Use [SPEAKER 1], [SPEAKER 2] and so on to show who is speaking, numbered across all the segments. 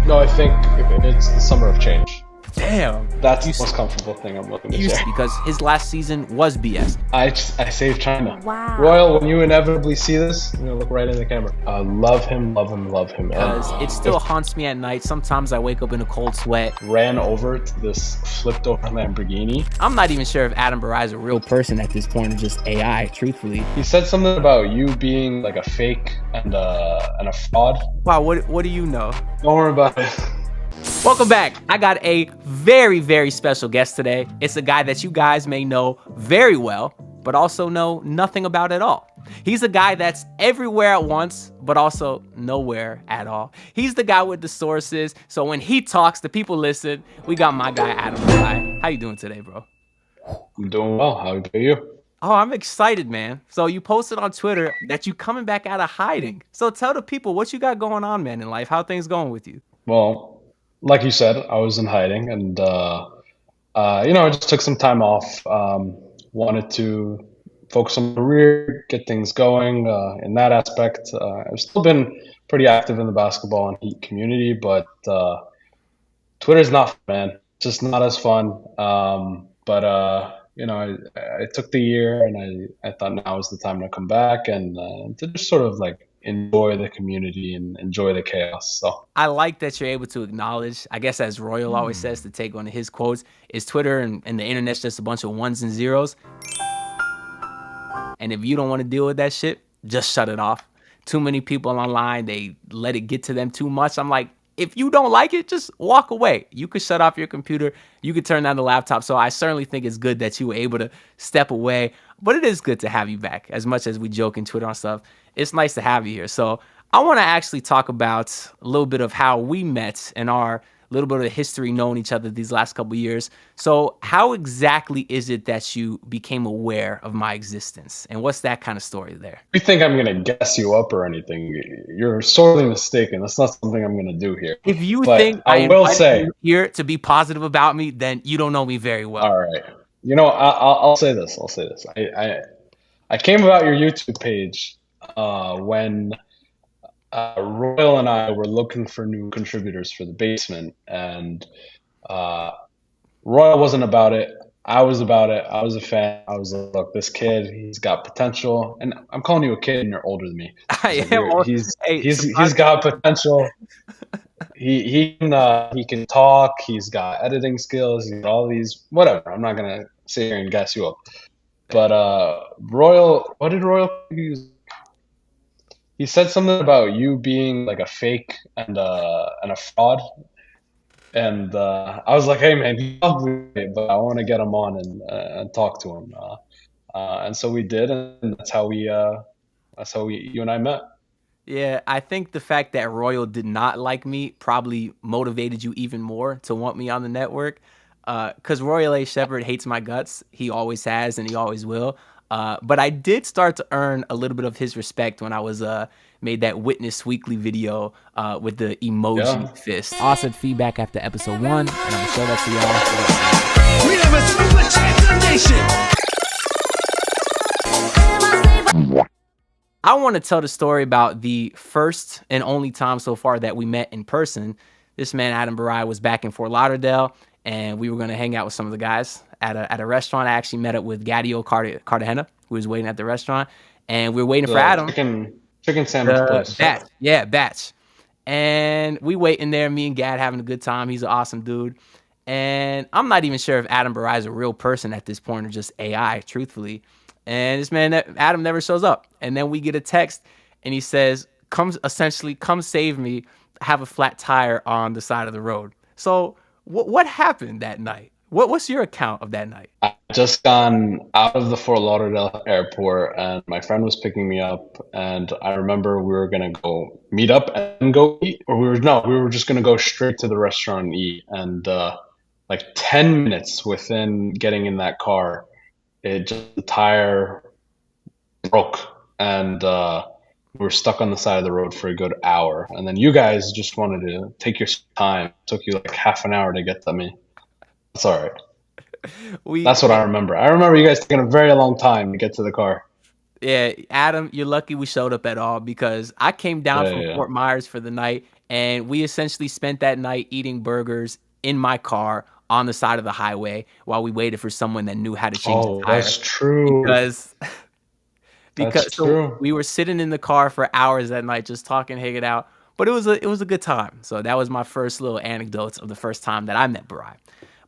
[SPEAKER 1] No, I think it's the summer of change.
[SPEAKER 2] Damn.
[SPEAKER 1] That's the most comfortable thing I'm looking to share.
[SPEAKER 2] Because his last season was BS.
[SPEAKER 1] I saved China.
[SPEAKER 3] Wow.
[SPEAKER 1] Royal, when you inevitably see this, look right in the camera. Love him.
[SPEAKER 2] Because it still haunts me at night. Sometimes I wake up in a cold sweat.
[SPEAKER 1] Ran over to this flipped over Lamborghini.
[SPEAKER 2] I'm not even sure if Adam Borai is a real person at this point or just AI, truthfully.
[SPEAKER 1] He said something about you being like a fake and a fraud.
[SPEAKER 2] Wow, what do you know?
[SPEAKER 1] Don't worry about it.
[SPEAKER 2] Welcome back. I got a very, very special guest today. It's a guy that you guys may know very well, but also know nothing about at all. He's a guy that's everywhere at once, but also nowhere at all. He's the guy with the sources, so when he talks, the people listen. We got my guy, Adam Borai. How you doing today, bro?
[SPEAKER 1] I'm doing well. How about you?
[SPEAKER 2] Oh, I'm excited, man. So you posted on Twitter that you coming back out of hiding. So tell the people what you got going on, man, in life. How things going with you?
[SPEAKER 1] Well, like you said, I was in hiding, and I just took some time off. Wanted to focus on my career, get things going in that aspect. I've still been pretty active in the basketball and Heat community, but Twitter's not fun, man. It's just not as fun. But I took the year, and I thought now is the time to come back and to just sort of like enjoy the community and enjoy the chaos. So
[SPEAKER 2] I like that you're able to acknowledge, I guess as Royal always says, to take one of his quotes, is Twitter and the internet's just a bunch of ones and zeros. And if you don't want to deal with that shit, just shut it off. Too many people online, they let it get to them too much. I'm like, if you don't like it, just walk away. You could shut off your computer. You could turn down the laptop. So I certainly think it's good that you were able to step away. But it is good to have you back. As much as we joke in Twitter and stuff, it's nice to have you here. So I want to actually talk about a little bit of how we met and our little bit of history knowing each other these last couple of years. So how exactly is it that you became aware of my existence? And what's that kind of story there?
[SPEAKER 1] If you think I'm going to guess you up or anything, you're sorely mistaken. That's not something I'm going to do here.
[SPEAKER 2] If you
[SPEAKER 1] But
[SPEAKER 2] think
[SPEAKER 1] I will say
[SPEAKER 2] you here to be positive about me, then you don't know me very well.
[SPEAKER 1] All right. I'll say this. I came about your YouTube page when Royal and I were looking for new contributors for the basement, and Royal wasn't about it. I was about it. I was a fan. I was like, look, this kid, he's got potential. And I'm calling you a kid, and you're older than me.
[SPEAKER 2] I am.
[SPEAKER 1] He's got potential. He can talk. He's got editing skills. He's got all these whatever. I'm not gonna sit here and gas you up. But Royal, what did Royal use? He said something about you being like a fake and a fraud. And I was like, hey man, he's probably, but I want to get him on and talk to him. And so we did, and that's how you and I met.
[SPEAKER 2] Yeah, I think the fact that Royal did not like me probably motivated you even more to want me on the network. Because Royal A. Shepherd hates my guts. He always has, and he always will. But I did start to earn a little bit of his respect when I was made that Witness Weekly video with the emoji fist. Awesome feedback after episode 1, and I'm gonna show that to y'all.
[SPEAKER 4] We have a super transformation.
[SPEAKER 2] I want to tell the story about the first and only time so far that we met in person. This man, Adam Borai, was back in Fort Lauderdale, and we were going to hang out with some of the guys at a restaurant. I actually met up with Gadio Cartagena, who was waiting at the restaurant, and we were waiting for Adam.
[SPEAKER 1] Chicken sandwich place.
[SPEAKER 2] Batch. And we waiting there, me and Gad having a good time. He's an awesome dude. And I'm not even sure if Adam Borai is a real person at this point or just AI, truthfully. And this man, Adam, never shows up. And then we get a text, and he says, come save me. I have a flat tire on the side of the road. So what happened that night? What's your account of that night?
[SPEAKER 1] I just gone out of the Fort Lauderdale airport, and my friend was picking me up, and I remember we were gonna go meet up and go eat, or we were just gonna go straight to the restaurant and eat. And like 10 minutes within getting in that car, the tire broke, and we were stuck on the side of the road for a good hour. And then you guys just wanted to take your time. It took you like half an hour to get to me. That's all right. That's what I remember. I remember you guys taking a very long time to get to the car.
[SPEAKER 2] Yeah, Adam, you're lucky we showed up at all, because I came down from Fort Myers for the night, And we essentially spent that night eating burgers in my car on the side of the highway while we waited for someone that knew how to change a
[SPEAKER 1] Oh,
[SPEAKER 2] tire.
[SPEAKER 1] that's true.
[SPEAKER 2] Because
[SPEAKER 1] That's
[SPEAKER 2] so
[SPEAKER 1] true.
[SPEAKER 2] we were sitting in the car for hours that night just talking, hanging out. But it was a good time. So that was my first little anecdotes of the first time that I met Borai.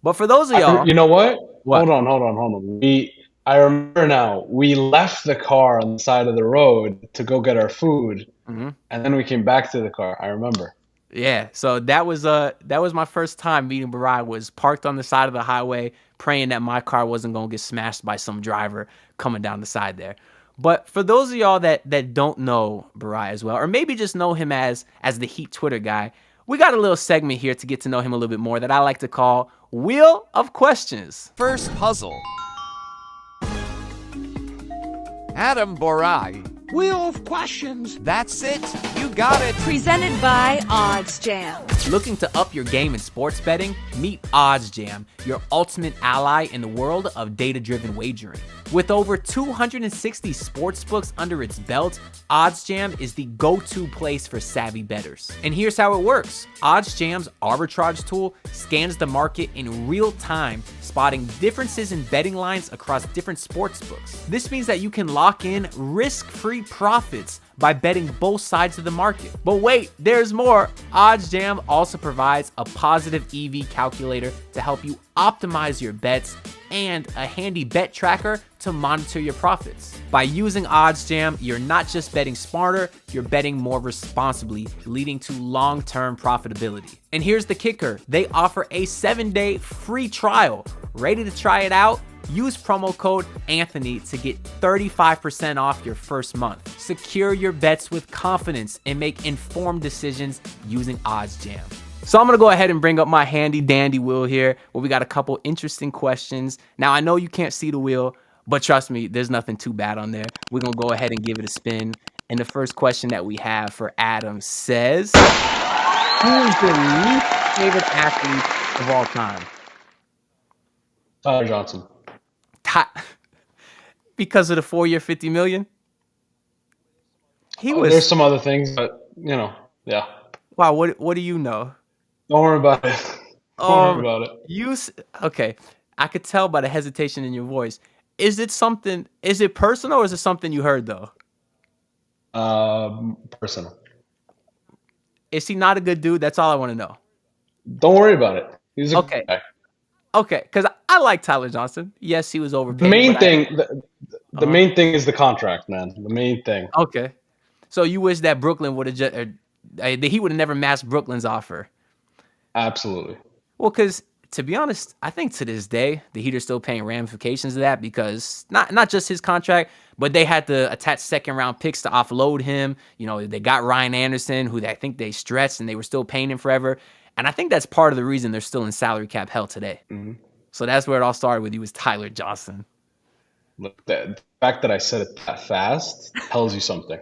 [SPEAKER 2] But for those of y'all,
[SPEAKER 1] You know what?
[SPEAKER 2] what?
[SPEAKER 1] Hold on. I remember now. We left the car on the side of the road to go get our food,
[SPEAKER 2] Hmm.
[SPEAKER 1] and then we came back to the car. I remember.
[SPEAKER 2] Yeah, so that was my first time meeting Borai. Was parked on the side of the highway, praying that my car wasn't gonna get smashed by some driver coming down the side there. But for those of y'all that don't know Borai as well, or maybe just know him as the Heat Twitter guy, we got a little segment here to get to know him a little bit more that I like to call Wheel of Questions.
[SPEAKER 3] First puzzle. Adam Borai.
[SPEAKER 4] Wheel of questions.
[SPEAKER 3] That's it. You got it.
[SPEAKER 5] Presented by Odds Jam.
[SPEAKER 2] Looking to up your game in sports betting? Meet Odds Jam, your ultimate ally in the world of data-driven wagering. With over 260 sportsbooks under its belt, Odds Jam is the go-to place for savvy bettors. And here's how it works. Odds Jam's arbitrage tool scans the market in real time, spotting differences in betting lines across different sportsbooks. This means that you can lock in risk-free profits by betting both sides of the market. But wait, there's more. Odds Jam also provides a positive EV calculator to help you optimize your bets and a handy bet tracker to monitor your profits. By using Odds Jam, you're not just betting smarter, you're betting more responsibly, leading to long-term profitability. And here's the kicker. They offer a 7-day free trial. Ready to try it out? Use promo code Anthony to get 35% off your first month. Secure your bets with confidence and make informed decisions using Odds Jam. So I'm going to go ahead and bring up my handy dandy wheel here where we got a couple interesting questions. Now, I know you can't see the wheel, but trust me, there's nothing too bad on there. We're going to go ahead and give it a spin. And the first question that we have for Adam says, who is your least favorite athlete of all time?
[SPEAKER 1] Tyler Johnson.
[SPEAKER 2] Because of the 4-year, $50 million?
[SPEAKER 1] There's some other things, but yeah.
[SPEAKER 2] Wow, what do you know?
[SPEAKER 1] Don't worry about it. Don't worry about it.
[SPEAKER 2] Okay. I could tell by the hesitation in your voice. Is it personal or is it something you heard though?
[SPEAKER 1] Personal.
[SPEAKER 2] Is he not a good dude? That's all I want to know.
[SPEAKER 1] Don't worry about it. He's a
[SPEAKER 2] Okay.
[SPEAKER 1] good guy.
[SPEAKER 2] Okay, because I like Tyler Johnson. Yes, he was overpaid.
[SPEAKER 1] The main thing is the contract, man. The main thing.
[SPEAKER 2] Okay. So you wish that Brooklyn would have he would have never matched Brooklyn's offer.
[SPEAKER 1] Absolutely.
[SPEAKER 2] Well, because to be honest, I think to this day the Heat are still paying ramifications of that because not just his contract, but they had to attach second round picks to offload him. You know, they got Ryan Anderson, who I think they stretched, and they were still paying him forever. And I think that's part of the reason they're still in salary cap hell today. Mm-hmm. So that's where it all started with. He was Tyler Johnson.
[SPEAKER 1] Look, the fact that I said it that fast tells you something.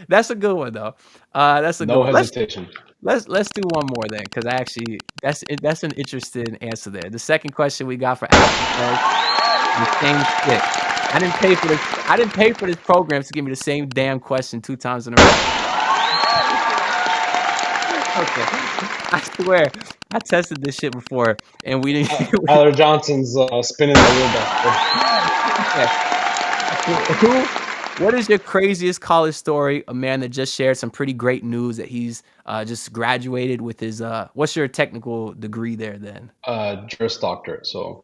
[SPEAKER 2] That's a good one though. That's a
[SPEAKER 1] no
[SPEAKER 2] good one.
[SPEAKER 1] hesitation.
[SPEAKER 2] Let's do one more then, because that's an interesting answer there. The second question we got for Alex the same shit. I didn't pay for this program to give me the same damn question 2 times in a row. Okay, I swear I tested this shit before, and we didn't.
[SPEAKER 1] Tyler Johnson's spinning the wheel back
[SPEAKER 2] there. What is your craziest college story? A man that just shared some pretty great news that he's just graduated with his. What's your technical degree there then?
[SPEAKER 1] Juris Doctorate, so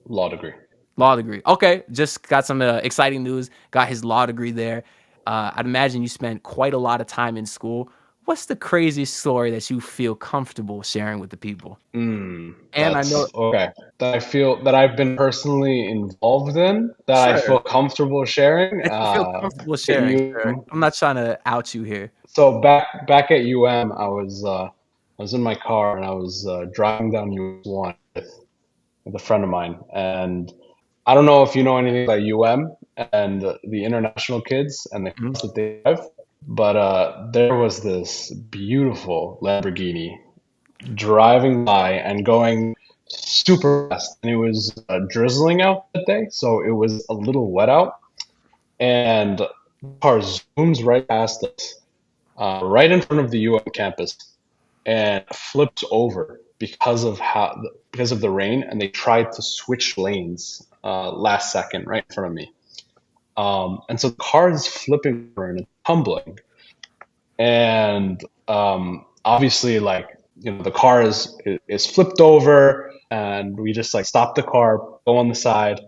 [SPEAKER 1] law degree.
[SPEAKER 2] Law degree. Okay, just got some exciting news. Got his law degree there. I'd imagine you spent quite a lot of time in school. What's the craziest story that you feel comfortable sharing with the people?
[SPEAKER 1] And I know that I feel that I've been personally involved in that I feel comfortable sharing.
[SPEAKER 2] I'm not trying to out you here.
[SPEAKER 1] So back at UM, I was in my car and I was driving down US1 with a friend of mine, and I don't know if you know anything about UM and the international kids and the cars that they have. But there was this beautiful Lamborghini driving by and going super fast. And it was drizzling out that day, so it was a little wet out. And the car zooms right past us. right in front of the UM campus and flipped over because of the rain, and they tried to switch lanes last second right in front of me. And so the car is flipping over and tumbling, and obviously, like, the car is flipped over, and we just like stop the car, go on the side,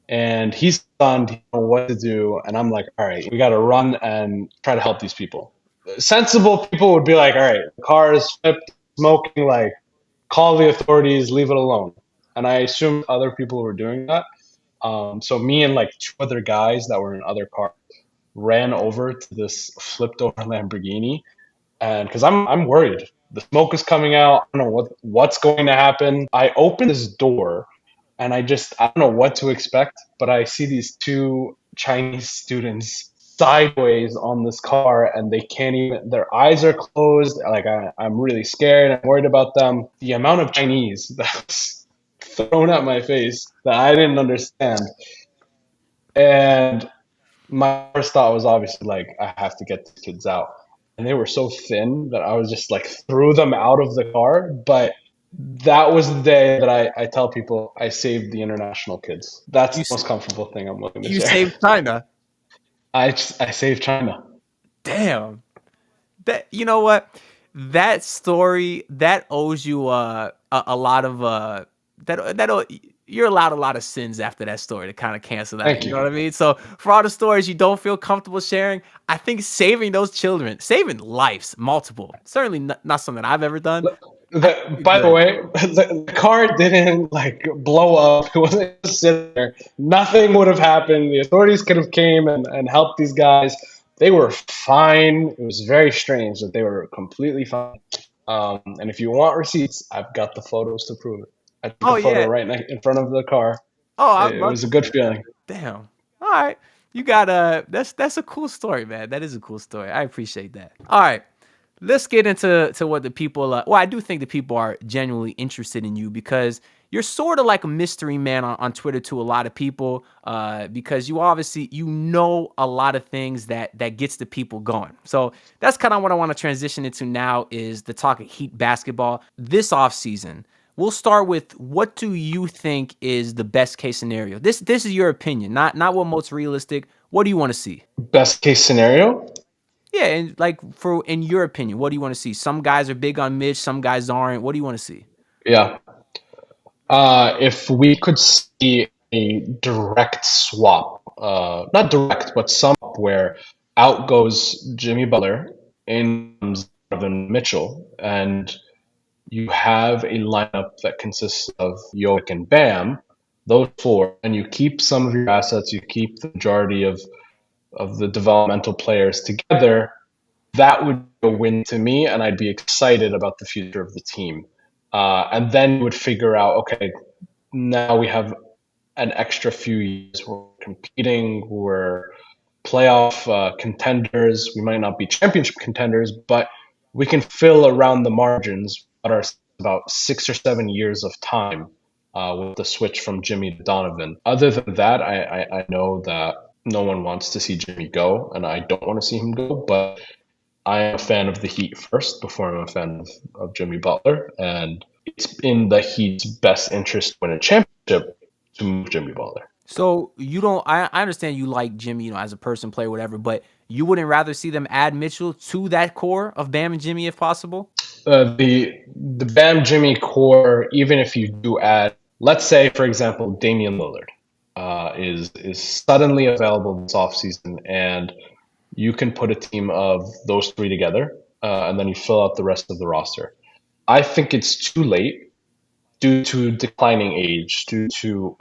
[SPEAKER 1] and he's stunned, he don't know what to do, and I'm like, all right, we got to run and try to help these people. Sensible people would be like, all right, the car is flipped, smoking, like, call the authorities, leave it alone. And I assumed other people were doing that. So me and like two other guys that were in other cars ran over to this flipped over Lamborghini, and because I'm worried, the smoke is coming out. I don't know what's going to happen. I open this door, and I don't know what to expect, but I see these two Chinese students sideways on this car, and they can't even. Their eyes are closed. Like, I'm really scared. I'm worried about them. The amount of Chinese that's thrown at my face that I didn't understand, and my first thought was obviously like, I have to get the kids out. And they were so thin that I was just like threw them out of the car. But that was the day that I tell people I saved the international kids. That's
[SPEAKER 2] You
[SPEAKER 1] the most comfortable thing I'm willing to
[SPEAKER 2] you
[SPEAKER 1] share.
[SPEAKER 2] saved China.
[SPEAKER 1] I saved China.
[SPEAKER 2] Damn. That, you know what? That story that owes you a lot of you're allowed a lot of sins after that story to kind of cancel that.
[SPEAKER 1] Thank
[SPEAKER 2] You
[SPEAKER 1] you.
[SPEAKER 2] know what I mean? So for all the stories you don't feel comfortable sharing, I think saving those children, saving lives, multiple, certainly not something I've ever done.
[SPEAKER 1] By the way, the car didn't like blow up. It wasn't just sitting there. Nothing would have happened. The authorities could have came and helped these guys. They were fine. It was very strange that they were completely fine. And if you want receipts, I've got the photos to prove it. I took
[SPEAKER 2] Oh
[SPEAKER 1] a photo
[SPEAKER 2] yeah.
[SPEAKER 1] right in front of the car.
[SPEAKER 2] Oh, I'd
[SPEAKER 1] It
[SPEAKER 2] love
[SPEAKER 1] was a good feeling.
[SPEAKER 2] Damn. All right. You got that's a cool story, man. That is a cool story. I appreciate that. All right. Let's get into what the people well, I do think the people are genuinely interested in you because you're sort of like a mystery man on Twitter to a lot of people because you obviously know a lot of things that gets the people going. So that's kind of what I want to transition into now is the talk of Heat basketball this offseason. We'll start with what do you think is the best case scenario? This is your opinion, not what most realistic. What do you want to see?
[SPEAKER 1] Best case scenario?
[SPEAKER 2] Yeah, and like in your opinion, what do you want to see? Some guys are big on Mitch, some guys aren't. What do you want to see?
[SPEAKER 1] Yeah. If we could see a direct swap, not direct, but some where out goes Jimmy Butler, in comes Donovan Mitchell, and you have a lineup that consists of Jokic and Bam, those four, and you keep some of your assets, you keep the majority of the developmental players together, that would be a win to me, and I'd be excited about the future of the team. And then you would figure out, okay, now we have an extra few years. We're competing, we're playoff contenders. We might not be championship contenders, but we can fill around the margins at our about 6 or 7 years of time with the switch from Jimmy to Donovan. Other than that, I know that no one wants to see Jimmy go, and I don't want to see him go, but I am a fan of the Heat first before I'm a fan of Jimmy Butler, and it's in the Heat's best interest to win a championship to move Jimmy Butler.
[SPEAKER 2] So you don't I understand you like Jimmy, as a person, player, whatever, but you wouldn't rather see them add Mitchell to that core of Bam and Jimmy if possible?
[SPEAKER 1] The Bam Jimmy core, even if you do add, let's say, for example, Damian Lillard is suddenly available this offseason, and you can put a team of those three together, and then you fill out the rest of the roster. I think it's too late due to declining age, due to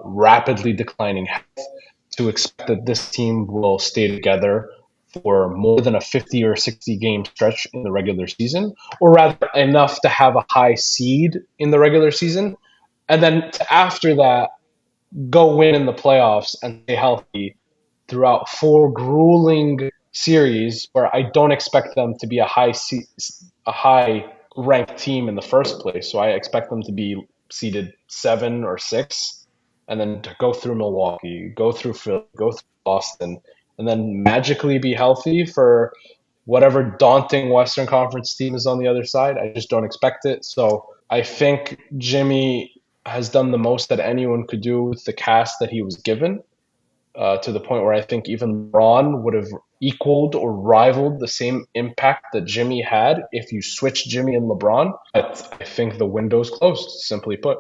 [SPEAKER 1] rapidly declining health, to expect that this team will stay together for more than a 50 or 60 game stretch in the regular season, or rather enough to have a high seed in the regular season. And then after that, go win in the playoffs and stay healthy throughout four grueling series where I don't expect them to be a high ranked team in the first place. So I expect them to be seeded 7 or 6, and then to go through Milwaukee, go through Philly, go through Boston, and then magically be healthy for whatever daunting Western Conference team is on the other side. I just don't expect it. So I think Jimmy has done the most that anyone could do with the cast that he was given, to the point where I think even LeBron would have equaled or rivaled the same impact that Jimmy had if you switch Jimmy and LeBron. But I think the window's closed, simply put.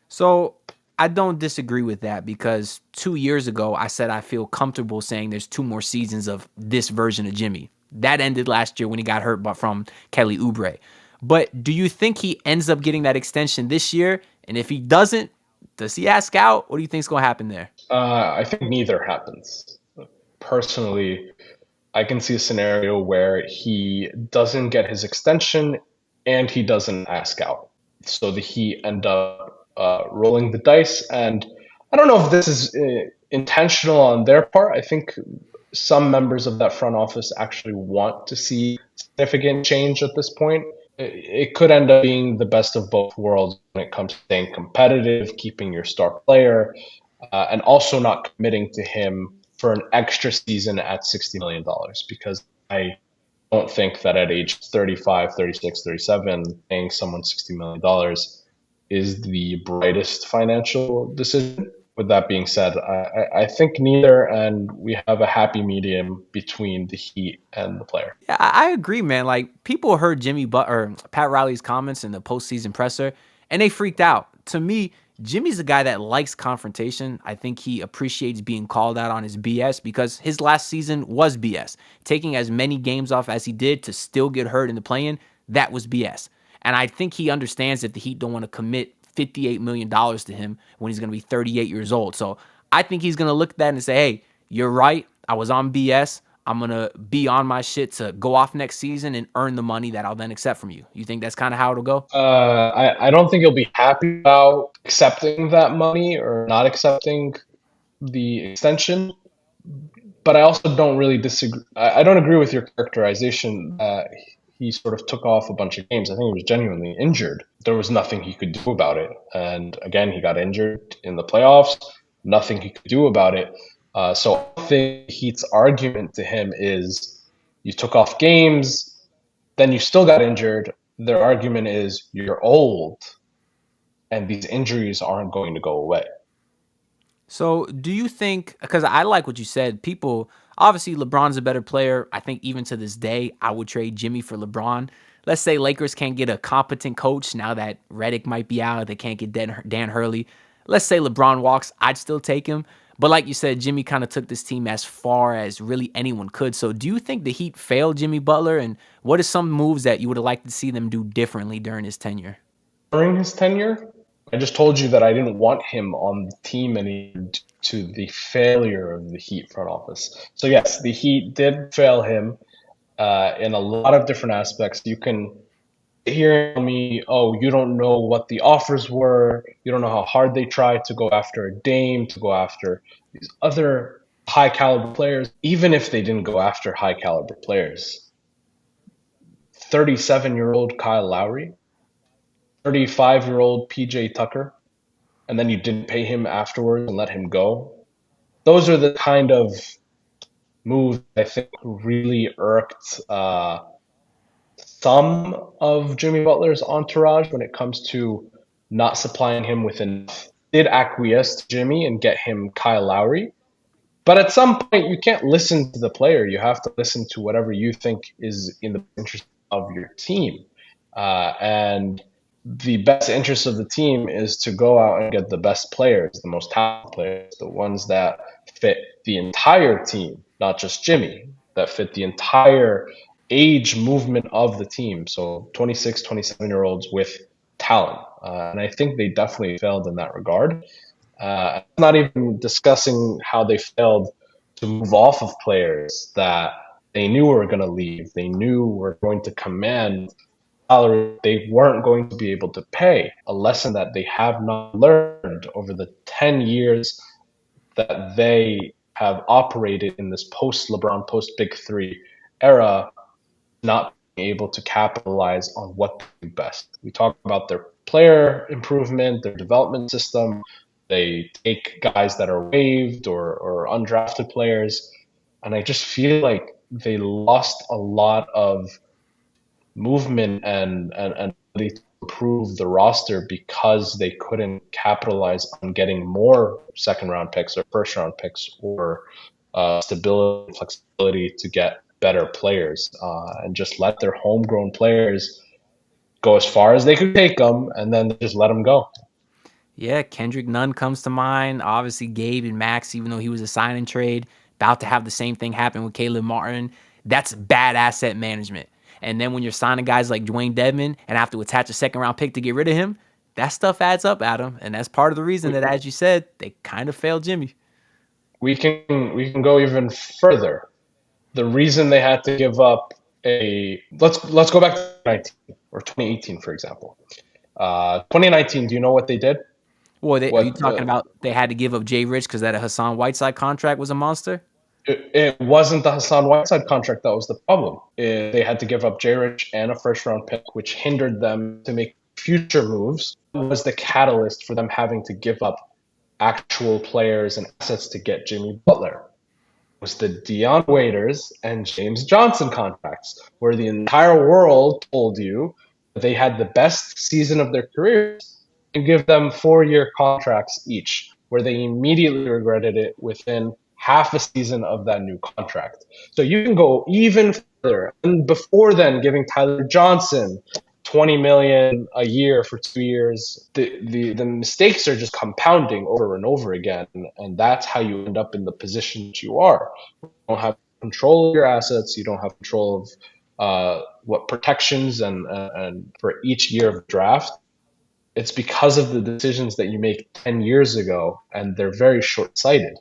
[SPEAKER 2] So I don't disagree with that because 2 years ago I said I feel comfortable saying there's 2 more seasons of this version of Jimmy. That ended last year when he got hurt from Kelly Oubre. But do you think he ends up getting that extension this year? And if he doesn't, does he ask out? What do you think's going to happen there?
[SPEAKER 1] I think neither happens. Personally, I can see a scenario where he doesn't get his extension and he doesn't ask out. So the Heat end up rolling the dice. And I don't know if this is intentional on their part. I think some members of that front office actually want to see significant change at this point. It could end up being the best of both worlds when it comes to staying competitive, keeping your star player, and also not committing to him for an extra season at $60 million, because I don't think that at age 35, 36, 37, paying someone $60 million is the brightest financial decision. With that being said, I think neither, and we have a happy medium between the Heat and the player.
[SPEAKER 2] Yeah, I agree, man. Like people heard Pat Riley's comments in the postseason presser, and they freaked out. To me, Jimmy's a guy that likes confrontation. I think he appreciates being called out on his BS because his last season was BS. Taking as many games off as he did to still get hurt in the play-in, that was BS. And I think he understands that the Heat don't want to commit $58 million to him when he's going to be 38 years old. So I think he's going to look at that and say, hey, you're right. I was on BS. I'm going to be on my shit to go off next season and earn the money that I'll then accept from you. You think that's kind of how it'll go?
[SPEAKER 1] I don't think he'll be happy about accepting that money or not accepting the extension, but I also don't really disagree. I don't agree with your characterization. He sort of took off a bunch of games. I think he was genuinely injured. There was nothing he could do about it. And again, he got injured in the playoffs. Nothing he could do about it. So I think Heat's argument to him is you took off games, then you still got injured. Their argument is you're old and these injuries aren't going to go away.
[SPEAKER 2] So do you think, because I like what you said, people, obviously LeBron's a better player. I think even to this day, I would trade Jimmy for LeBron. Let's say Lakers can't get a competent coach now that Redick might be out. They can't get Dan Hurley. Let's say LeBron walks, I'd still take him. But like you said, Jimmy kind of took this team as far as really anyone could. So do you think the Heat failed Jimmy Butler? And what are some moves that you would have liked to see them do differently during his tenure?
[SPEAKER 1] During his tenure, I just told you that I didn't want him on the team and to the failure of the Heat front office. So yes, the Heat did fail him in a lot of different aspects. You can hear me, oh, you don't know what the offers were. You don't know how hard they tried to go after a Dame, to go after these other high caliber players. Even if they didn't go after high caliber players, 37-year-old Kyle Lowry, 35-year-old PJ Tucker, and then you didn't pay him afterwards and let him go. Those are the kind of moves I think really irked some of Jimmy Butler's entourage when it comes to not supplying him with enough. Did acquiesce to Jimmy and get him Kyle Lowry. But at some point, you can't listen to the player. You have to listen to whatever you think is in the interest of your team. And the best interest of the team is to go out and get the best players, the most talented players, the ones that fit the entire team, not just Jimmy, that fit the entire age movement of the team. So 26, 27-year-olds with talent. And I think they definitely failed in that regard. Not even discussing how they failed to move off of players that they knew were going to leave. They knew were going to command salary they weren't going to be able to pay, a lesson that they have not learned over the 10 years that they have operated in this post-LeBron, post-Big Three era, not being able to capitalize on what they do best. We talk about their player improvement, their development system. They take guys that are waived or undrafted players, and I just feel like they lost a lot of movement and ability to improve the roster because they couldn't capitalize on getting more second round picks or first round picks or stability and flexibility to get better players and just let their homegrown players go as far as they could take them and then just let them go.
[SPEAKER 2] Yeah, Kendrick Nunn comes to mind. Obviously, Gabe and Max, even though he was a sign and trade, about to have the same thing happen with Caleb Martin. That's bad asset management. And then when you're signing guys like Dwayne Dedmon and have to attach a second round pick to get rid of him, that stuff adds up, Adam. And that's part of the reason that, as you said, they kind of failed Jimmy.
[SPEAKER 1] We can go even further. The reason they had to give up let's go back to 2019 or 2018, for example. 2019, do you know what they did?
[SPEAKER 2] Well, are you
[SPEAKER 1] What
[SPEAKER 2] talking about they had to give up Jay Rich because that Hassan Whiteside contract was a monster?
[SPEAKER 1] it wasn't the Hassan Whiteside contract that was the problem. They had to give up Jay Rich and a first round pick, which hindered them to make future moves. It was the catalyst for them having to give up actual players and assets to get Jimmy Butler. It was the Dion Waiters and James Johnson contracts, where the entire world told you that they had the best season of their careers and give them 4-year contracts each, where they immediately regretted it within half a season of that new contract. So you can go even further. And before then, giving Tyler Johnson 20 million a year for 2 years, the mistakes are just compounding over and over again, and that's how you end up in the position that you are. You don't have control of your assets, you don't have control of what protections and for each year of draft. It's because of the decisions that you make 10 years ago, and they're very short-sighted.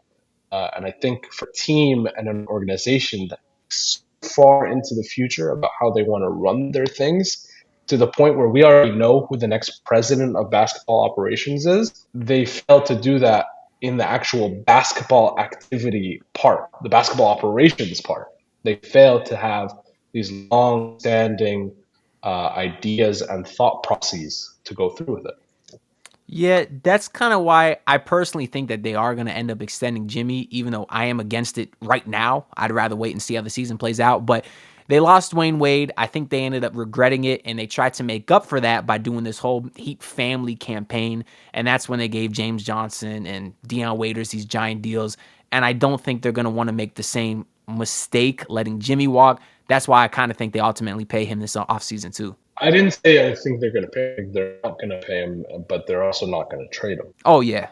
[SPEAKER 1] And I think for a team and an organization that's far into the future about how they want to run their things, to the point where we already know who the next president of basketball operations is, they fail to do that in the actual basketball activity part, the basketball operations part. They fail to have these long-standing ideas and thought processes to go through with it.
[SPEAKER 2] Yeah, that's kind of why I personally think that they are going to end up extending Jimmy, even though I am against it right now. I'd rather wait and see how the season plays out. But they lost Dwayne Wade. I think they ended up regretting it, and they tried to make up for that by doing this whole Heat family campaign. And that's when they gave James Johnson and Dion Waiters these giant deals. And I don't think they're going to want to make the same mistake letting Jimmy walk. That's why I kind of think they ultimately pay him this offseason too.
[SPEAKER 1] I didn't say I think they're going to pay him. They're not going to pay him, but they're also not going to trade him.
[SPEAKER 2] Oh, yeah.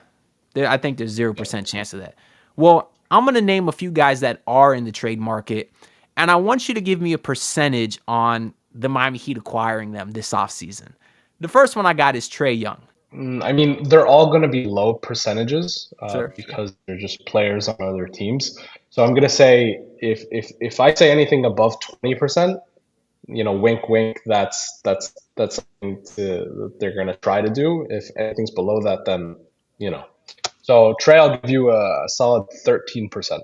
[SPEAKER 2] I think there's 0% chance of that. Well, I'm going to name a few guys that are in the trade market, and I want you to give me a percentage on the Miami Heat acquiring them this offseason. The first one I got is Trae Young.
[SPEAKER 1] I mean, they're all going to be low percentages
[SPEAKER 2] Sure.
[SPEAKER 1] because they're just players on other teams. So I'm going to say if I say anything above 20%, wink, wink. That's something that they're gonna try to do. If anything's below that, then So Trae, I'll give you a solid 13%.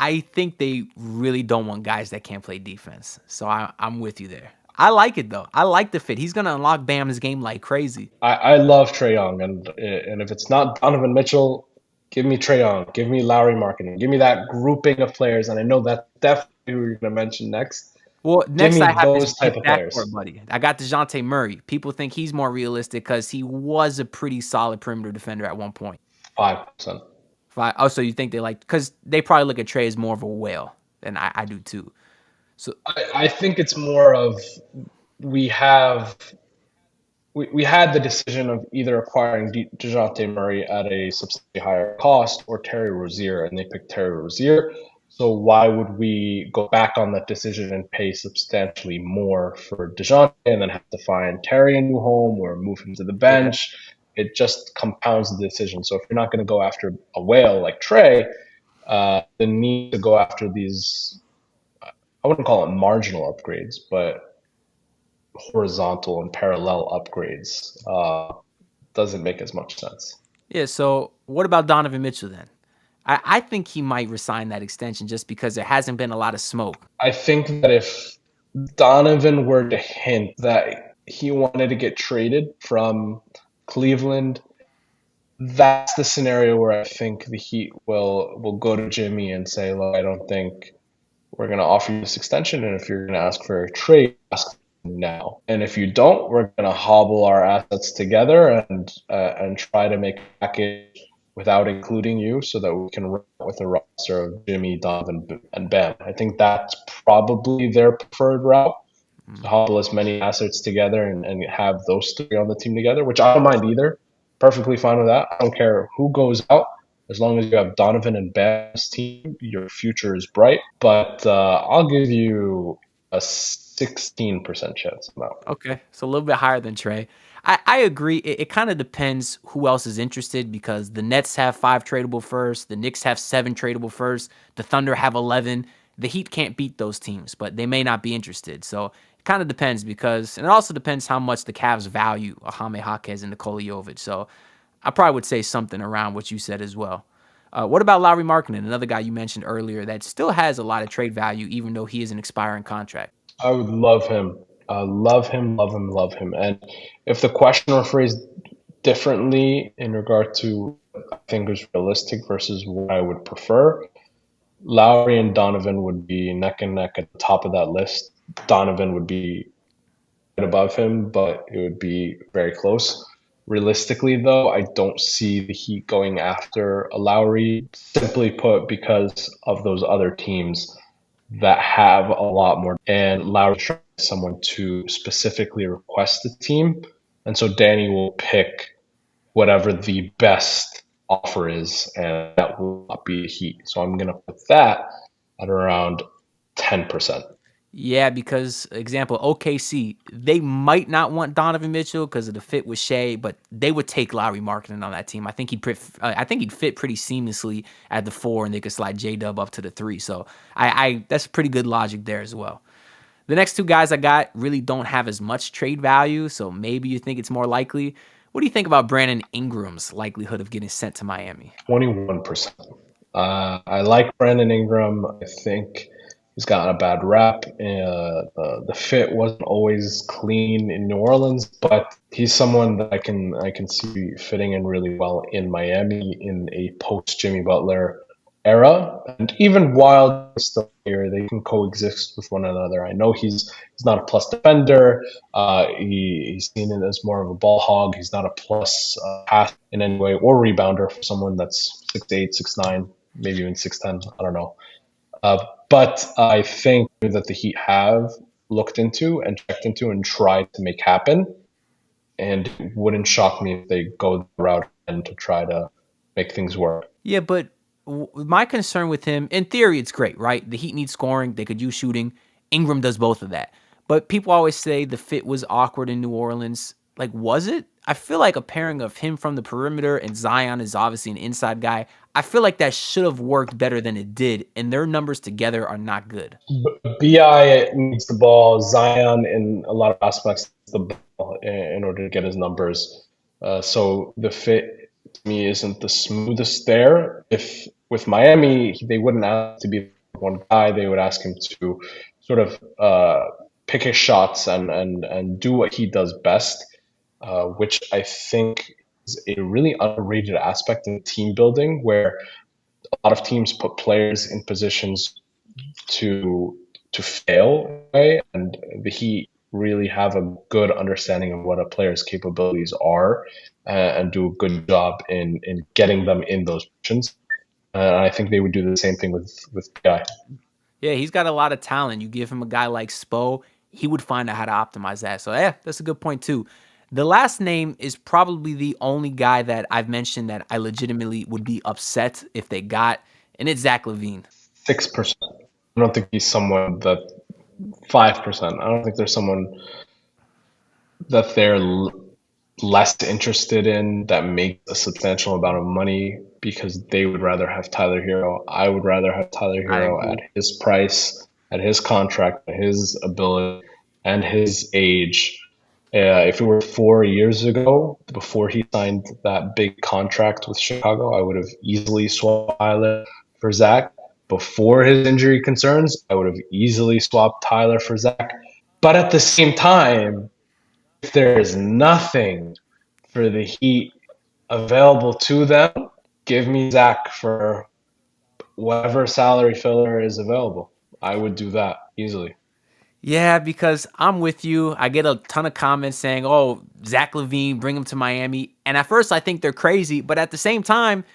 [SPEAKER 2] I think they really don't want guys that can't play defense. So I'm with you there. I like it though. I like the fit. He's gonna unlock Bam's game like crazy.
[SPEAKER 1] I love Trae Young, and if it's not Donovan Mitchell, give me Trae Young, give me Lauri Markkanen, give me that grouping of players. And I know that's definitely who you're gonna mention next.
[SPEAKER 2] Well, next I have
[SPEAKER 1] those
[SPEAKER 2] this
[SPEAKER 1] type of players,
[SPEAKER 2] buddy. I got Dejounte Murray. People think he's more realistic because he was a pretty solid perimeter defender at one point.
[SPEAKER 1] 5%.
[SPEAKER 2] Oh, so you think they because they probably look at Trae as more of a whale, and I do too. So
[SPEAKER 1] I think it's more of we had the decision of either acquiring Dejounte Murray at a substantially higher cost or Terry Rozier, and they picked Terry Rozier. So why would we go back on that decision and pay substantially more for Dejounte and then have to find Terry a new home or move him to the bench? It just compounds the decision. So if you're not going to go after a whale like Trae, the need to go after these, I wouldn't call it marginal upgrades, but horizontal and parallel upgrades doesn't make as much sense.
[SPEAKER 2] Yeah, so what about Donovan Mitchell then? I think he might resign that extension just because there hasn't been a lot of smoke.
[SPEAKER 1] I think that if Donovan were to hint that he wanted to get traded from Cleveland, that's the scenario where I think the Heat will go to Jimmy and say, look, I don't think we're going to offer you this extension. And if you're going to ask for a trade, ask now. And if you don't, we're going to hobble our assets together and try to make a package without including you so that we can run with a roster of Jimmy, Donovan, and Bam. I think that's probably their preferred route. To hobble as many assets together and have those three on the team together, which I don't mind either. Perfectly fine with that. I don't care who goes out. As long as you have Donovan and Bam's team, your future is bright. But I'll give you a 16% chance I'm out.
[SPEAKER 2] Okay, so a little bit higher than Trae. I agree. It kind of depends who else is interested because the Nets have 5 tradable first, the Knicks have 7 tradable first, the Thunder have 11. The Heat can't beat those teams, but they may not be interested. So it kind of depends and it also depends how much the Cavs value Jaime Jaquez and Nikola Jovic. So I probably would say something around what you said as well. What about Lauri Markkanen, another guy you mentioned earlier that still has a lot of trade value even though he is an expiring contract?
[SPEAKER 1] I would love him. Love him, love him, love him. And if the question were phrased differently in regard to what I think is realistic versus what I would prefer, Lauri and Donovan would be neck and neck at the top of that list. Donovan would be right above him, but it would be very close. Realistically, though, I don't see the Heat going after a Lauri, simply put, because of those other teams that have a lot more. And Lauri is someone to specifically request the team. And so Danny will pick whatever the best offer is, and that will not be the Heat. So I'm going to put that at around 10%.
[SPEAKER 2] Yeah, because example, OKC, they might not want Donovan Mitchell because of the fit with Shea, but they would take Lauri Markkanen on that team. I think he'd fit pretty seamlessly at the 4, and they could slide J-Dub up to the 3. So I that's pretty good logic there as well. The next 2 guys I got really don't have as much trade value, so maybe you think it's more likely. What do you think about Brandon Ingram's likelihood of getting sent to Miami?
[SPEAKER 1] 21%. I like Brandon Ingram. I think he's gotten a bad rap. The fit wasn't always clean in New Orleans, but he's someone that I can see fitting in really well in Miami in a post Jimmy Butler era. And even while he's still here, they can coexist with one another. I know he's not a plus defender. He's seen it as more of a ball hog. He's not a plus pass in any way or rebounder for someone that's 6'8", 6'9", maybe even 6'10". I don't know. But I think that the Heat have looked into and checked into and tried to make happen. And it wouldn't shock me if they go the route and to try to make things work.
[SPEAKER 2] Yeah, but my concern with him, in theory, it's great, right? The Heat need scoring. They could use shooting. Ingram does both of that. But people always say the fit was awkward in New Orleans. Like, was it? I feel like a pairing of him from the perimeter and Zion is obviously an inside guy. I feel like that should have worked better than it did, and their numbers together are not good.
[SPEAKER 1] BI needs the ball. Zion, in a lot of aspects, needs the ball in order to get his numbers. So the fit, to me, isn't the smoothest there. If with Miami, they wouldn't ask to be one guy. They would ask him to sort of pick his shots and do what he does best, which I think is a really underrated aspect in team building, where a lot of teams put players in positions to fail, right? And the Heat really have a good understanding of what a player's capabilities are and do a good job in getting them in those positions. I think they would do the same thing with Guy.
[SPEAKER 2] Yeah, he's got a lot of talent. You give him a guy like Spo, he would find out how to optimize that. So, yeah, that's a good point, too. The last name is probably the only guy that I've mentioned that I legitimately would be upset if they got, and it's Zach Lavine.
[SPEAKER 1] 6%. I don't think he's someone that 5%. I don't think there's someone that they're less interested in that makes a substantial amount of money because they would rather have Tyler Hero. I would rather have Tyler Hero at his price, at his contract, at his ability, and his age. If it were 4 years ago, before he signed that big contract with Chicago, I would have easily swapped Tyler for Zach. Before his injury concerns, I would have easily swapped Tyler for Zach. But at the same time, if there is nothing for the Heat available to them, give me Zach for whatever salary filler is available. I would do that easily.
[SPEAKER 2] Yeah, because I'm with you. I get a ton of comments saying, "Oh, Zach Lavine, bring him to Miami." And at first, I think they're crazy, but at the same time,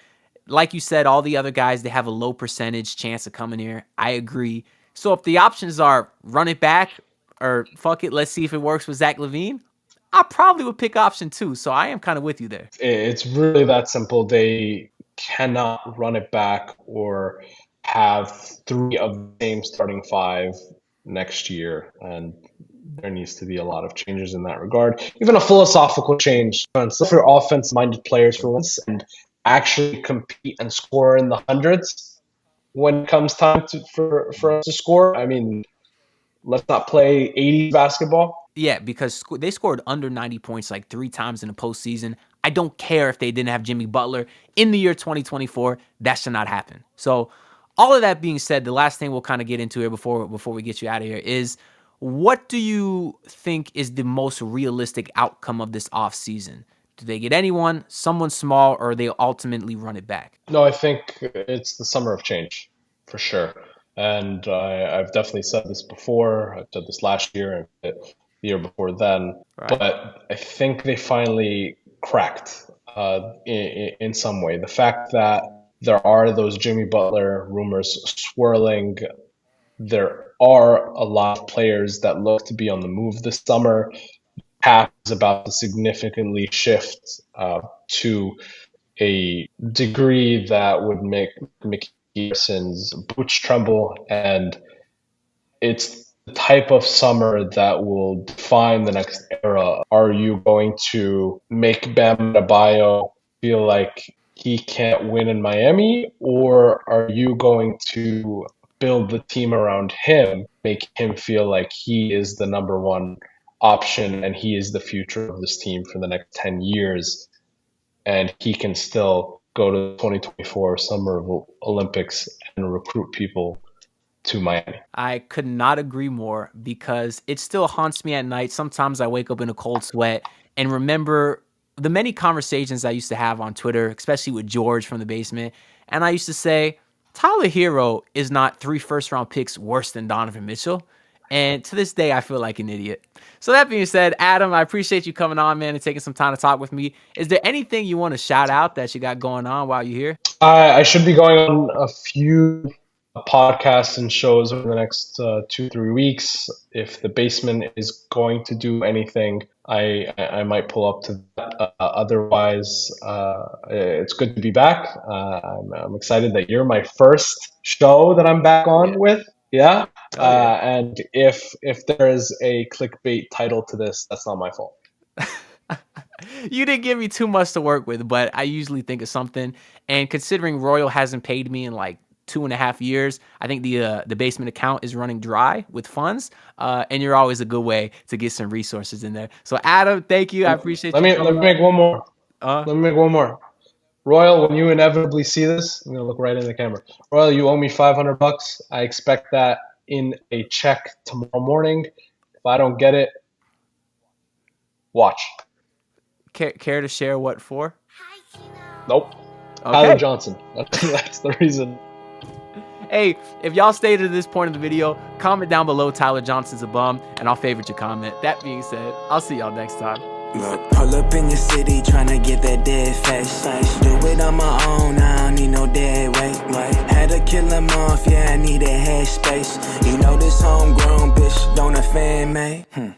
[SPEAKER 2] like you said, all the other guys, they have a low percentage chance of coming here. I agree. So if the options are run it back or fuck it, let's see if it works with Zach Lavine, I probably would pick option 2. So I am kind of with you there.
[SPEAKER 1] It's really that simple. They cannot run it back or have 3 of the same starting 5 next year. And there needs to be a lot of changes in that regard. Even a philosophical change. Look for offense-minded players for once and actually compete and score in the hundreds when it comes time for us to score. I mean, let's not play 80s basketball.
[SPEAKER 2] Yeah, because they scored under 90 points like 3 times in the postseason. I don't care if they didn't have Jimmy Butler. In the year 2024, that should not happen. So all of that being said, the last thing we'll kind of get into here before we get you out of here is, what do you think is the most realistic outcome of this offseason? Do they get anyone, someone small, or they ultimately run it back?
[SPEAKER 1] No, I think it's the summer of change, for sure. And I've definitely said this before. I've said this last year and the year before then.
[SPEAKER 2] Right.
[SPEAKER 1] But I think they finally cracked in some way. The fact that there are those Jimmy Butler rumors swirling, there are a lot of players that look to be on the move this summer. Cap is about to significantly shift to a degree that would make Mickey Harrison's boots tremble, and it's the type of summer that will define the next era. Are you going to make Bam Adebayo feel like he can't win in Miami, or are you going to build the team around him, make him feel like he is the number one option and he is the future of this team for the next 10 years, and he can still go to the 2024 Summer Olympics and recruit people to Miami?
[SPEAKER 2] I could not agree more, because it still haunts me at night. Sometimes I wake up in a cold sweat and remember the many conversations I used to have on Twitter, especially with George from the basement. And I used to say, Tyler Hero is not 3 first-round picks worse than Donovan Mitchell. And to this day, I feel like an idiot. So that being said, Adam, I appreciate you coming on, man, and taking some time to talk with me. Is there anything you want to shout out that you got going on while you're here?
[SPEAKER 1] I should be going on a few podcasts and shows over the next 2-3 weeks. If the basement is going to do anything, I might pull up to that. Otherwise, it's good to be back. I'm excited that you're my first show that I'm back on with. Yeah. And if there is a clickbait title to this, that's not my fault.
[SPEAKER 2] You didn't give me too much to work with, but I usually think of something. And considering Royal hasn't paid me in like 2.5 years, I think the basement account is running dry with funds. And you're always a good way to get some resources in there. So Adam, thank you. I appreciate
[SPEAKER 1] Let me make one more. Let me make one more. Royal, when you inevitably see this, I'm gonna look right in the camera. Royal, you owe me $500. I expect that in a check tomorrow morning. If I don't get it, watch.
[SPEAKER 2] Care to share what for?
[SPEAKER 1] Nope.
[SPEAKER 2] Okay.
[SPEAKER 1] Tyler Johnson. That's the reason.
[SPEAKER 2] Hey, if y'all stayed to this point of the video, comment down below Tyler Johnson's a bum, and I'll favorite your comment. That being said, I'll see y'all next time.
[SPEAKER 6] Look, pull up in your city tryna get that dead face. Do it on my own, I don't need no dead weight. Had to kill him off, yeah, I need a head space. You know this homegrown bitch don't offend me.